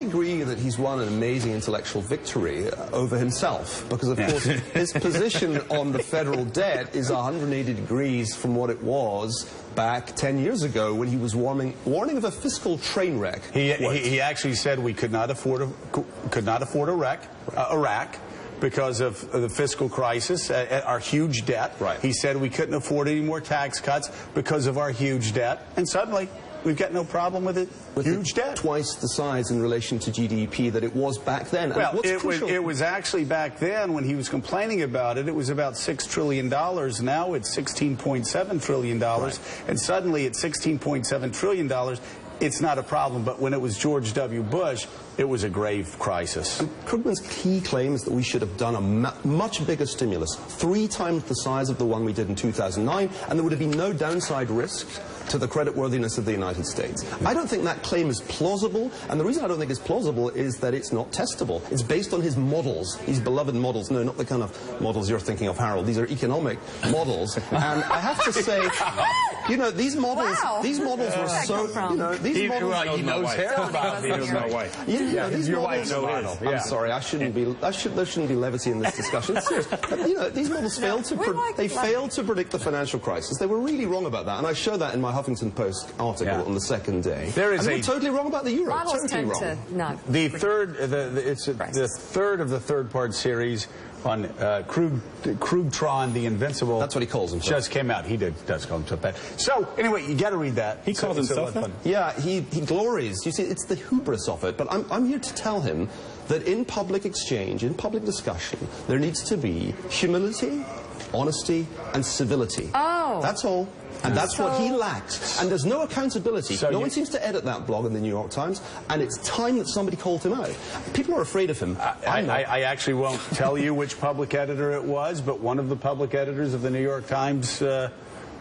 agree that he's won an amazing intellectual victory over himself, because of course his position on the federal debt is 180 degrees from what it was back 10 years ago when he was warning of a fiscal train wreck. He actually said we could not afford Iraq because of the fiscal crisis, our huge debt. Right. He said we couldn't afford any more tax cuts because of our huge debt, and suddenly we've got no problem with it. Huge debt. Twice the size in relation to GDP that it was back then. Well, it was actually back then when he was complaining about it, it was about $6 trillion. Now it's $16.7 trillion. Right. And suddenly at $16.7 trillion, it's not a problem. But when it was George W. Bush, it was a grave crisis. And Krugman's key claim is that we should have done a much bigger stimulus, 3 times the size of the one we did in 2009, and there would have been no downside risk to the creditworthiness of the United States. I don't think that claim is plausible, and the reason I don't think it's plausible is that it's not testable. It's based on his models, his beloved models. No, not the kind of models you're thinking of, Harold. These are economic models, and I have to say, you know, these models, these models were so, you know, these models. He knows Harold about it. There's no way. These models. I'm sorry, there shouldn't be levity in this discussion. It's serious. You know, these models failed to predict the financial crisis. They were really wrong about that, and I show that in my Huffington Post article on the second day. They were totally wrong about the euro. Totally wrong. The third of the third-part series on Krugtron, the Invincible. That's what he calls himself. Just came out. He does call himself that. So anyway, you got to read that. He calls himself that? Yeah, he glories. You see, it's the hubris of it. But I'm here to tell him that in public exchange, in public discussion, there needs to be humility, honesty, and civility. Oh. That's all. And that's what he lacks. And there's no accountability. No one seems to edit that blog in the New York Times, and it's time that somebody called him out. People are afraid of him. I actually won't tell you which public editor it was, but one of the public editors of the New York Times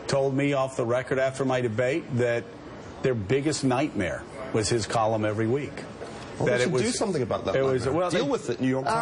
told me off the record after my debate that their biggest nightmare was his column every week. Well, they should do something about that. Deal with it, New York Times.